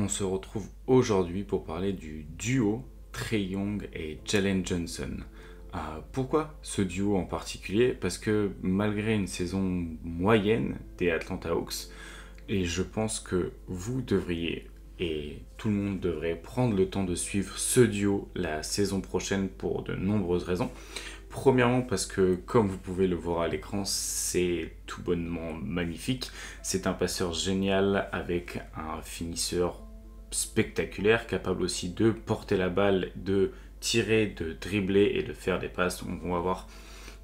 On se retrouve aujourd'hui pour parler du duo Trae Young et Jalen Johnson. Pourquoi ce duo en particulier? Parce que malgré une saison moyenne des Atlanta Hawks, et je pense que vous devriez et tout le monde devrait prendre le temps de suivre ce duo la saison prochaine pour de nombreuses raisons. Premièrement parce que, comme vous pouvez le voir à l'écran, c'est tout bonnement magnifique. C'est un passeur génial avec un finisseur spectaculaire, capable aussi de porter la balle, de tirer, de dribbler et de faire des passes. Donc on va voir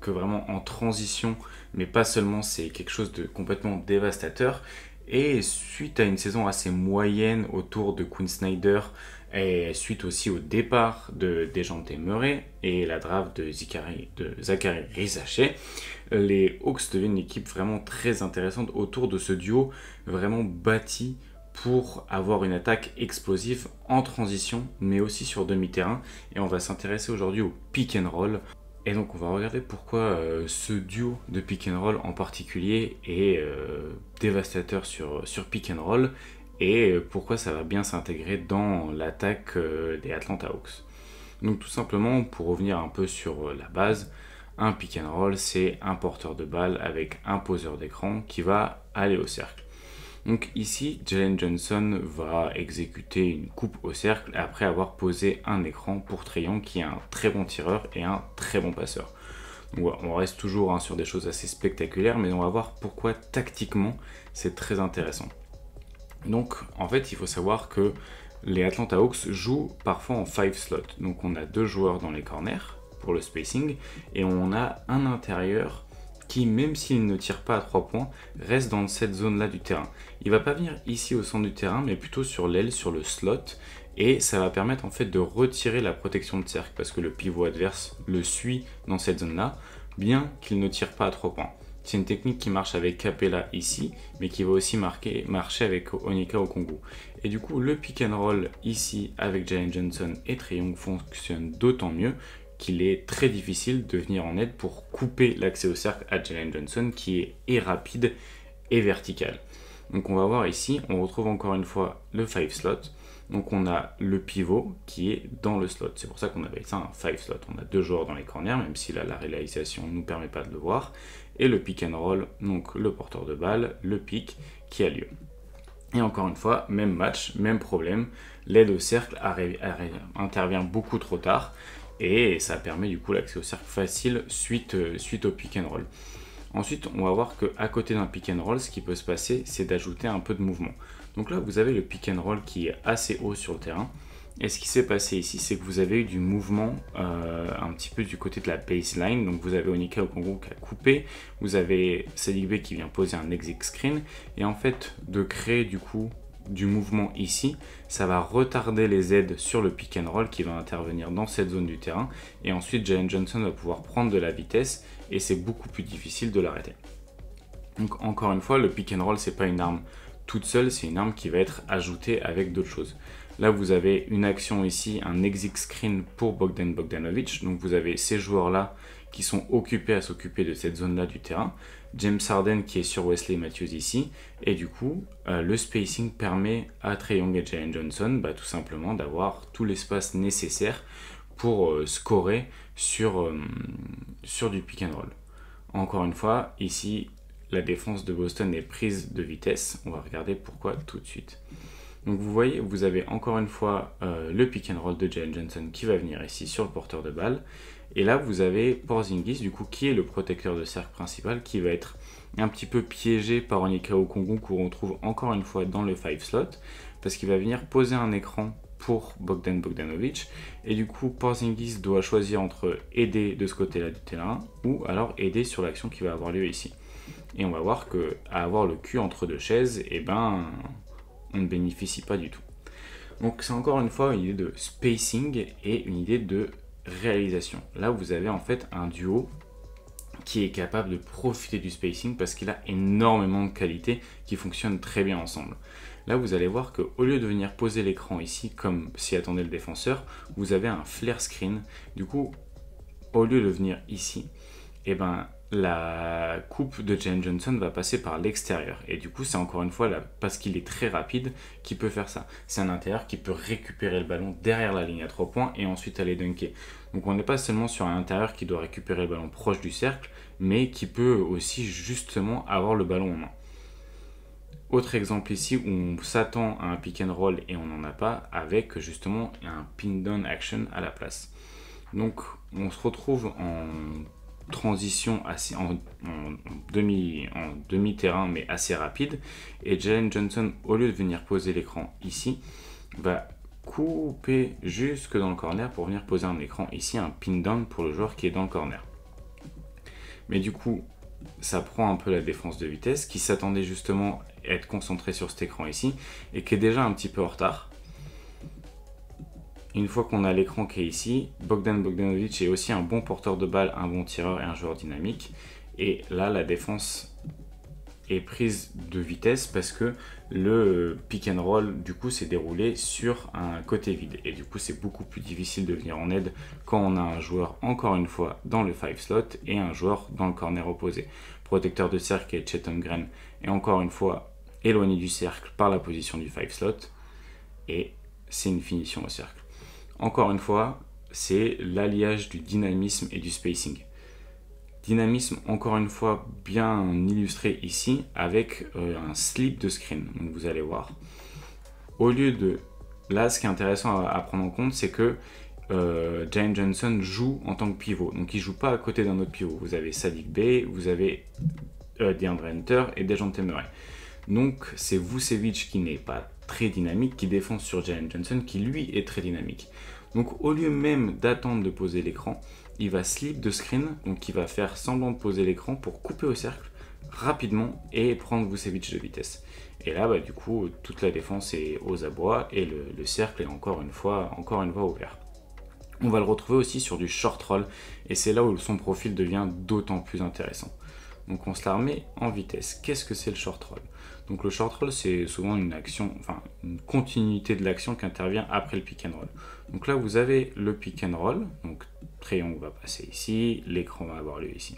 que vraiment en transition, mais pas seulement, c'est quelque chose de complètement dévastateur. Et suite à une saison assez moyenne autour de Quinn Snyder, et suite aussi au départ de Dejounte Murray et la draft de Zaccharie Risacher, les Hawks deviennent une équipe vraiment très intéressante autour de ce duo, vraiment bâti pour avoir une attaque explosive en transition, mais aussi sur demi-terrain. Et on va s'intéresser aujourd'hui au pick and roll. Et donc on va regarder pourquoi ce duo de pick and roll en particulier est dévastateur sur pick and roll et pourquoi ça va bien s'intégrer dans l'attaque des Atlanta Hawks. Donc tout simplement, pour revenir un peu sur la base, un pick and roll, c'est un porteur de balle avec un poseur d'écran qui va aller au cercle. Donc ici, Jalen Johnson va exécuter une coupe au cercle après avoir posé un écran pour Trae Young, qui est un très bon tireur et un très bon passeur. Donc on reste toujours sur des choses assez spectaculaires, mais on va voir pourquoi tactiquement c'est très intéressant. Donc en fait, il faut savoir que les Atlanta Hawks jouent parfois en 5 slots. Donc on a 2 joueurs dans les corners pour le spacing et on a un intérieur qui, même s'il ne tire pas à 3 points, reste dans cette zone-là du terrain. Il ne va pas venir ici au centre du terrain, mais plutôt sur l'aile, sur le slot, et ça va permettre en fait de retirer la protection de cercle, parce que le pivot adverse le suit dans cette zone-là, bien qu'il ne tire pas à 3 points. C'est une technique qui marche avec Capella ici, mais qui va aussi marcher avec Onyeka Okongwu. Et du coup, le pick and roll ici avec Jalen Johnson et Trae Young fonctionne d'autant mieux qu'il est très difficile de venir en aide pour couper l'accès au cercle à Jalen Johnson, qui est rapide et vertical. Donc on va voir ici, on retrouve encore une fois le 5 slot. Donc on a le pivot qui est dans le slot. C'est pour ça qu'on appelle ça un 5 slot. On a 2 joueurs dans les corners, même si là la réalisation ne nous permet pas de le voir. Et le pick and roll, donc le porteur de balle, le pick qui a lieu. Et encore une fois, même match, même problème. L'aide au cercle intervient beaucoup trop tard. Et ça permet du coup l'accès au cercle facile suite au pick and roll. Ensuite, on va voir qu'à côté d'un pick and roll, ce qui peut se passer, c'est d'ajouter un peu de mouvement. Donc là, vous avez le pick and roll qui est assez haut sur le terrain. Et ce qui s'est passé ici, c'est que vous avez eu du mouvement un petit peu du côté de la baseline. Donc vous avez Onyeka Okongwu qui a coupé, vous avez Saddiq Bey qui vient poser un exit screen. Et en fait, de créer du coup du mouvement ici, ça va retarder les aides sur le pick and roll qui va intervenir dans cette zone du terrain, et ensuite Jalen Johnson va pouvoir prendre de la vitesse et c'est beaucoup plus difficile de l'arrêter. Donc encore une fois, le pick and roll, c'est pas une arme toute seule, c'est une arme qui va être ajoutée avec d'autres choses. Là vous avez une action ici, un exit screen pour Bogdan Bogdanovic, donc vous avez ces joueurs là qui sont occupés à s'occuper de cette zone là du terrain, James Harden qui est sur Wesley Matthews ici, et du coup le spacing permet à Trae Young et Jalen Johnson tout simplement d'avoir tout l'espace nécessaire pour scorer sur du pick and roll. Encore une fois, ici la défense de Boston est prise de vitesse, on va regarder pourquoi tout de suite. Donc vous voyez, vous avez encore une fois le pick and roll de Jalen Johnson qui va venir ici sur le porteur de balle. Et là, vous avez Porzingis, du coup, qui est le protecteur de cercle principal, qui va être un petit peu piégé par Onyeka Okongwu, qu'on retrouve encore une fois dans le 5 slot, parce qu'il va venir poser un écran pour Bogdan Bogdanovic. Et du coup, Porzingis doit choisir entre aider de ce côté-là du terrain, ou alors aider sur l'action qui va avoir lieu ici. Et on va voir qu'à avoir le cul entre deux chaises, on ne bénéficie pas du tout. Donc c'est encore une fois une idée de spacing et une idée de réalisation. Là vous avez en fait un duo qui est capable de profiter du spacing parce qu'il a énormément de qualités qui fonctionnent très bien ensemble. Là vous allez voir qu'au lieu de venir poser l'écran ici comme s'y attendait le défenseur, vous avez un flare screen. Du coup, au lieu de venir ici, la coupe de Jalen Johnson va passer par l'extérieur. Et du coup, c'est encore une fois, parce qu'il est très rapide, qu'il peut faire ça. C'est un intérieur qui peut récupérer le ballon derrière la ligne à 3 points et ensuite aller dunker. Donc on n'est pas seulement sur un intérieur qui doit récupérer le ballon proche du cercle, mais qui peut aussi justement avoir le ballon en main. Autre exemple ici où on s'attend à un pick and roll et on n'en a pas, avec justement un pin down action à la place. Donc on se retrouve en transition assez en demi-terrain mais assez rapide, et Jalen Johnson, au lieu de venir poser l'écran ici, va couper jusque dans le corner pour venir poser un écran ici, un pin down pour le joueur qui est dans le corner. Mais du coup ça prend un peu la défense de vitesse qui s'attendait justement à être concentré sur cet écran ici et qui est déjà un petit peu en retard. Une fois qu'on a l'écran qui est ici, Bogdan Bogdanovic est aussi un bon porteur de balle, un bon tireur et un joueur dynamique. Et là, la défense est prise de vitesse parce que le pick and roll, du coup, s'est déroulé sur un côté vide. Et du coup, c'est beaucoup plus difficile de venir en aide quand on a un joueur, encore une fois, dans le 5 slot et un joueur dans le corner opposé. Protecteur de cercle est Chet Holmgren et encore une fois, éloigné du cercle par la position du 5 slot. Et c'est une finition au cercle. Encore une fois, c'est l'alliage du dynamisme et du spacing. Dynamisme, encore une fois, bien illustré ici avec un slip de screen. Donc vous allez voir. Au lieu de... Là, ce qui est intéressant à prendre en compte, c'est que Jalen Johnson joue en tant que pivot. Donc il ne joue pas à côté d'un autre pivot. Vous avez Saddiq Bey, vous avez DeAndre Hunter et Dejounte Murray. Donc c'est Vucevic qui n'est pas très dynamique, qui défend sur Jalen Johnson, qui lui est très dynamique. Donc au lieu même d'attendre de poser l'écran, il va slip de screen, donc il va faire semblant de poser l'écran pour couper au cercle rapidement et prendre Vucevic de vitesse. Et là, du coup, toute la défense est aux abois et le cercle est encore une fois ouvert. On va le retrouver aussi sur du short roll et c'est là où son profil devient d'autant plus intéressant. Donc on se la remet en vitesse. Qu'est-ce que c'est le short roll? Donc le short roll, c'est souvent une continuité de l'action qui intervient après le pick and roll. Donc là vous avez le pick and roll, donc triangle va passer ici, l'écran va avoir lieu ici.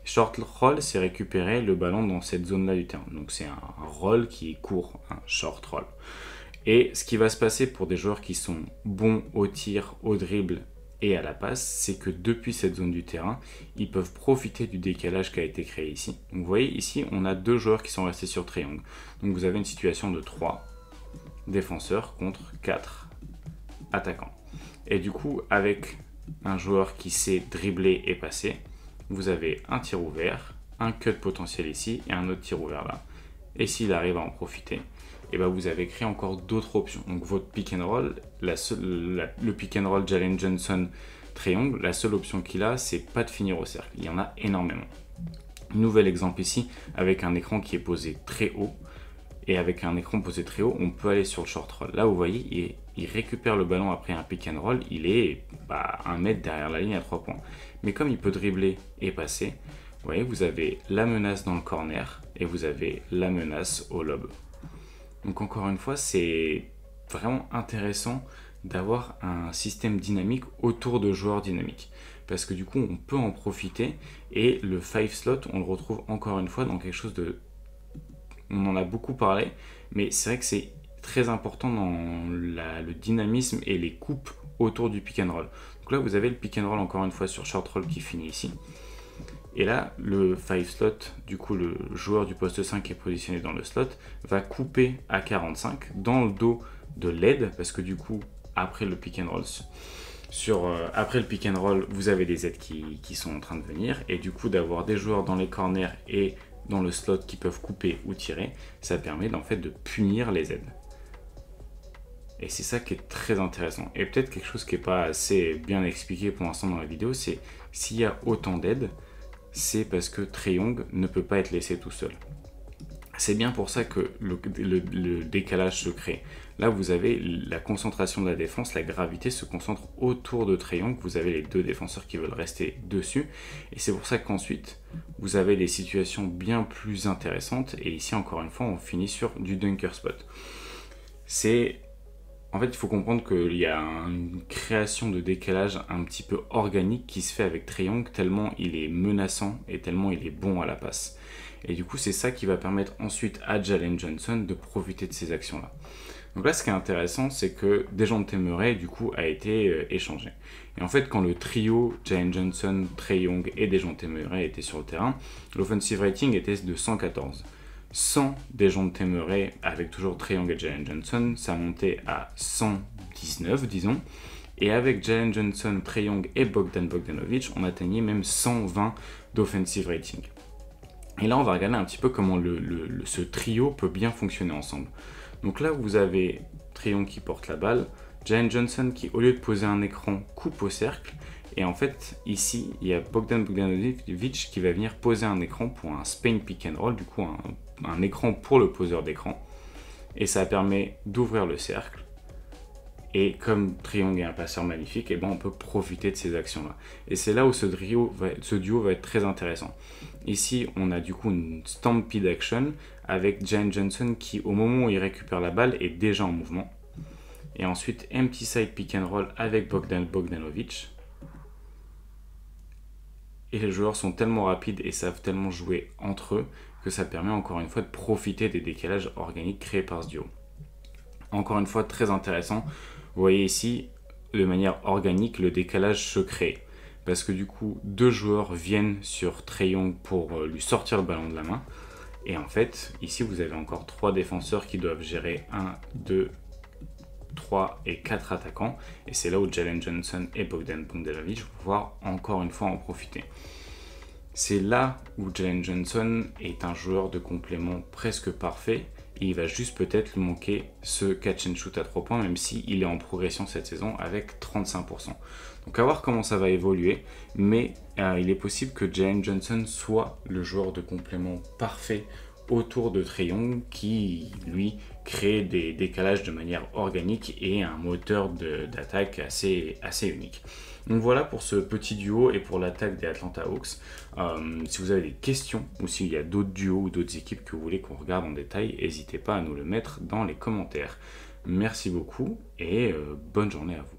Short roll, c'est récupérer le ballon dans cette zone-là du terrain. Donc c'est un roll qui est court, un short roll. Et ce qui va se passer pour des joueurs qui sont bons au tir, au dribble et à la passe, c'est que depuis cette zone du terrain, ils peuvent profiter du décalage qui a été créé ici. Donc vous voyez ici, on a deux joueurs qui sont restés sur triangle. Donc vous avez une situation de 3 défenseurs contre 4 attaquants. Et du coup, avec un joueur qui sait dribbler et passer, vous avez un tir ouvert, un cut potentiel ici et un autre tir ouvert là. Et s'il arrive à en profiter, et vous avez créé encore d'autres options. Donc votre pick and roll, le pick and roll Jalen Johnson triangle, la seule option qu'il a, c'est pas de finir au cercle. Il y en a énormément. Nouvel exemple ici, avec un écran qui est posé très haut. Et avec un écran posé très haut, on peut aller sur le short roll. Là, vous voyez, il récupère le ballon après un pick and roll. Il est 1 mètre derrière la ligne à 3 points. Mais comme il peut dribbler et passer, vous voyez, vous avez la menace dans le corner et vous avez la menace au lob. Donc encore une fois, c'est vraiment intéressant d'avoir un système dynamique autour de joueurs dynamiques. Parce que du coup, on peut en profiter. Et le 5 slot, on le retrouve encore une fois dans quelque chose de... On en a beaucoup parlé, mais c'est vrai que c'est très important dans le dynamisme et les coupes autour du pick and roll. Donc là, vous avez le pick and roll encore une fois sur short roll qui finit ici. Et là, le 5 slot, du coup, le joueur du poste 5 qui est positionné dans le slot, va couper à 45 dans le dos de l'aide, parce que du coup, après le pick and roll, après le pick and roll, vous avez des aides qui sont en train de venir, et du coup, d'avoir des joueurs dans les corners et dans le slot qui peuvent couper ou tirer, ça permet en fait de punir les aides. Et c'est ça qui est très intéressant. Et peut-être quelque chose qui n'est pas assez bien expliqué pour l'instant dans la vidéo, c'est s'il y a autant d'aides, c'est parce que Trae Young ne peut pas être laissé tout seul. C'est bien pour ça que le décalage se crée. Là, vous avez la concentration de la défense, la gravité se concentre autour de Trae Young. Vous avez les deux défenseurs qui veulent rester dessus. Et c'est pour ça qu'ensuite, vous avez des situations bien plus intéressantes. Et ici, encore une fois, on finit sur du dunker spot. C'est En fait, il faut comprendre qu'il y a une création de décalage un petit peu organique qui se fait avec Trae Young, tellement il est menaçant et tellement il est bon à la passe. Et du coup, c'est ça qui va permettre ensuite à Jalen Johnson de profiter de ces actions-là. Donc là, ce qui est intéressant, c'est que Dejounte Murray, du coup, a été échangé. Et en fait, quand le trio Jalen Johnson, Trae Young et Dejounte Murray étaient sur le terrain, l'offensive rating était de 114. Sans Dejounte Murray, avec toujours Trae Young et Jalen Johnson, ça montait à 119, disons. Et avec Jalen Johnson, Trae Young et Bogdan Bogdanovic, on atteignait même 120 d'offensive rating. Et là, on va regarder un petit peu comment ce trio peut bien fonctionner ensemble. Donc là, vous avez Trae Young qui porte la balle, Jalen Johnson qui, au lieu de poser un écran, coupe au cercle. Et en fait, ici, il y a Bogdan Bogdanovic qui va venir poser un écran pour un Spain pick and roll, du coup un écran pour le poseur d'écran. Et ça permet d'ouvrir le cercle. Et comme Trae Young est un passeur magnifique, et ben on peut profiter de ces actions-là. Et c'est là où ce duo va être très intéressant. Ici, on a du coup une stampede action avec Jalen Johnson qui, au moment où il récupère la balle, est déjà en mouvement. Et ensuite, empty side pick and roll avec Bogdan Bogdanovic. Et les joueurs sont tellement rapides et savent tellement jouer entre eux que ça permet encore une fois de profiter des décalages organiques créés par ce duo. Encore une fois, très intéressant. Vous voyez ici, de manière organique, le décalage se crée. Parce que du coup, deux joueurs viennent sur Trae Young pour lui sortir le ballon de la main. Et en fait, ici, vous avez encore 3 défenseurs qui doivent gérer 1, 2, 3 et 4 attaquants. Et c'est là où Jalen Johnson et Bogdan Bogdanovic vont pouvoir encore une fois en profiter. C'est là où Jalen Johnson est un joueur de complément presque parfait. Et il va juste peut-être lui manquer ce catch and shoot à 3 points, même s'il est en progression cette saison avec 35%. Donc à voir comment ça va évoluer, mais il est possible que Jalen Johnson soit le joueur de complément parfait autour de Trae Young qui, lui, crée des décalages de manière organique et un moteur d'attaque assez unique. Donc voilà pour ce petit duo et pour l'attaque des Atlanta Hawks. Si vous avez des questions ou s'il y a d'autres duos ou d'autres équipes que vous voulez qu'on regarde en détail, n'hésitez pas à nous le mettre dans les commentaires. Merci beaucoup et bonne journée à vous.